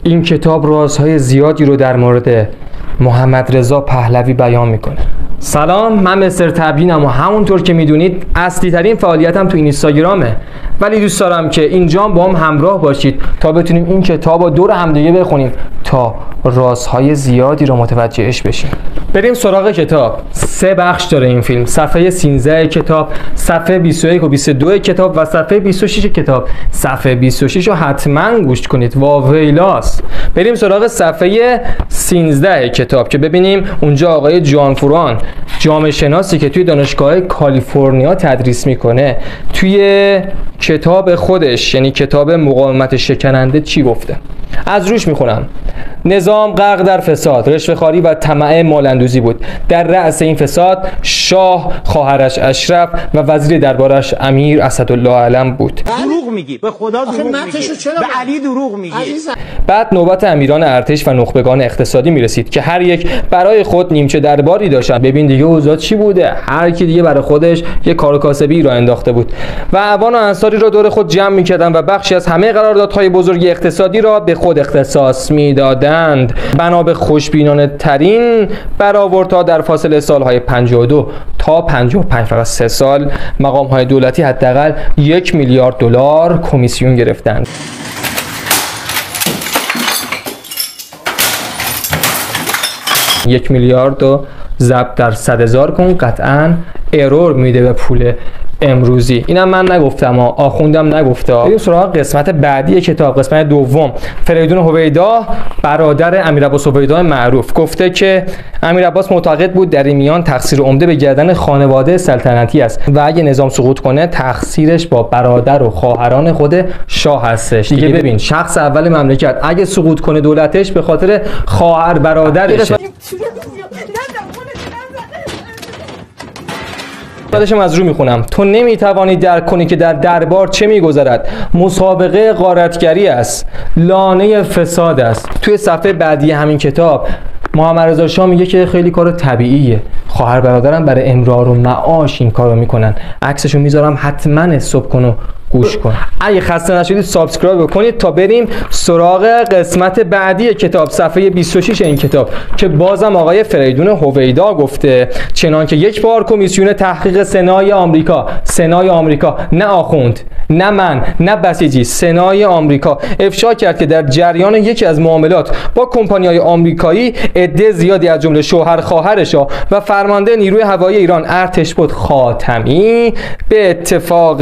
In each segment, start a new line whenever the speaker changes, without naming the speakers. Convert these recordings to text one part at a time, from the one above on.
این کتاب رازهای زیادی رو در مورد محمد رضا پهلوی بیان میکنه. سلام، من مستر تبیینم و همونطور که میدونید اصلی ترین فعالیتم تو اینستاگرامه، ولی دوست دارم که اینجا با هم همراه باشید تا بتونیم این کتاب رو دور همدیگه بخونیم تا رازهای زیادی رو متوجهش بشیم. بریم سراغ کتاب. 3 بخش داره این فیلم. صفحه 13 کتاب، صفحه 21 و 22 کتاب و صفحه 26 کتاب. صفحه 26 رو حتما گوش کنید، واویلاست. بریم سراغ صفحه 13 کتاب که ببینیم اونجا آقای جان فوران، جامعه شناسی که توی دانشگاه کالیفرنیا تدریس میکنه، توی کتاب خودش یعنی کتاب مقاومت شکننده چی گفته. از روش میخونم. نظام غرق در فساد، رشوه‌خواری و طمع مال‌اندوزی بود. در رأس این فساد شاه، خواهرش اشرف و وزیر دربارش امیر اسدالله علم بود.
دروغ میگی، به خدا دروغ میگی، به علی دروغ میگی.
بعد نوبت امیران ارتش و نخبگان اقتصادی میرسید که هر یک برای خود نیمچه درباری داشتن. ببین دیگه اوضاع چی بوده، هر کی دیگه برای خودش یه کار کاسبی را انداخته بود و اعوان و انصاری را دور خود جمع میکردن و بخشی از همه قراردادهای بزرگ اقتصادی را به خود اختصاص میدادند. بنا به خوشبینانه ترین برآوردها در فاصله سالهای 52 تا 55 فقط 3 سال مقام‌های دولتی حداقل 1 میلیارد دلار کمیسیون گرفتند. یک میلیارد رو ضرب در 100,000 کن، قطعاً ارور میده به پول امروزی. اینم من نگفتم، آخوندم نگفته. بریم سراغ قسمت بعدی کتاب، قسمت دوم. فریدون هویدا، برادر امیر عباس هویدا معروف، گفته که امیر عباس معتقد بود در این میان تقصیر عمده به گردن خانواده سلطنتی است و اگه نظام سقوط کنه تقصیرش با برادر و خواهران خود شاه هستش. دیگه ببین شخص اول مملکت اگه سقوط کنه دولتش به خاطر خواهر برادرشه. بعدشم از رو میخونم. تو نمیتوانی درک کنی که در دربار چه میگذرد. مسابقه غارتگری است، لانه فساد است. توی صفحه بعدی همین کتاب محمد رضا شاه میگه که خیلی کار طبیعیه، خواهر برادرم برای امرار و معاش این کارو میکنن. عکسشو میذارم، حتما حساب کن و گوش کن. اگه خسته نشدید سابسکرایب بکنید تا بریم سراغ قسمت بعدی کتاب، صفحه 26 این کتاب که بازم آقای فریدون هویدا گفته چنانکه یک بار کمیسیون تحقیق سنای آمریکا، نه آخوند، نه من، نه بسیجی، سنای آمریکا افشا کرد که در جریان یکی از معاملات با کمپانی‌های آمریکایی عده زیادی از جمله شوهر خواهرش و فرمانده نیروی هوایی ایران ارتشبد خاتمی به اتفاق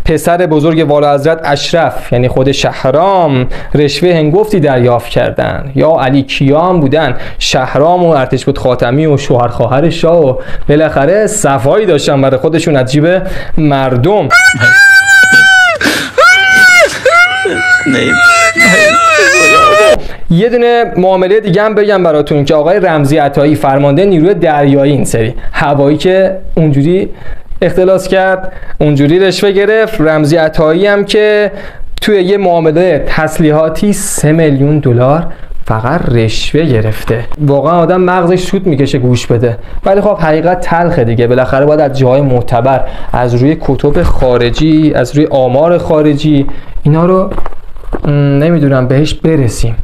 پسر بزرگ والاحضرت اشرف یعنی خود شهرام رشوه هنگفتی دریافت کردن. یا علی کیام بودن، شهرام و ارتشبد خاتمی و شوهر خواهر شاه و بالاخره صفایی داشتن برای خودشون از جیب مردم. یه دونه معامله دیگه هم بگم براتون که آقای رمزی عطایی فرمانده نیروی دریایی این سری هوایی که اونجوری اختلاس کرد، اونجوری رشوه گرفت. رمزی عطایی هم که توی یه معامله تسلیحاتی 3 میلیون دلار فقط رشوه گرفته. واقعا آدم مغزش سود میکشه گوش بده، ولی خب حقیقت تلخه دیگه. بالاخره باید از جای معتبر، از روی کتب خارجی، از روی آمار خارجی اینا رو نمیدونم بهش برسیم،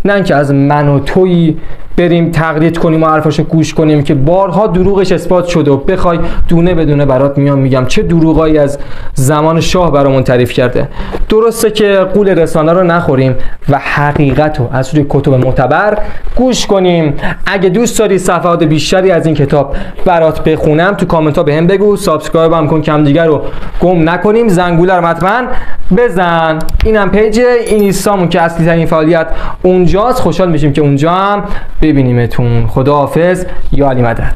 نه اینکه از من و تویی بریم تقلید کنیم و حرفاشو گوش کنیم که بارها دروغش اثبات شده و بخوای دونه بدونه برات میگم چه دروغایی از زمان شاه برامون تعریف کرده. درسته که قول رسانه رو نخوریم و حقیقت رو از روی کتب معتبر گوش کنیم. اگه دوست داری صفحات بیشتری از این کتاب برات بخونم تو کامنت ها بهم بگو، سابسکرایب هم کن کم دیگر رو گم نکنیم، زنگوله رو حتما بزن. اینم پیج اینستامون که اصلی ترین فعالیت اونجاست. خوشحال میشیم که اونجا هم ببینیمتون. خداحافظ، یا علی مدد.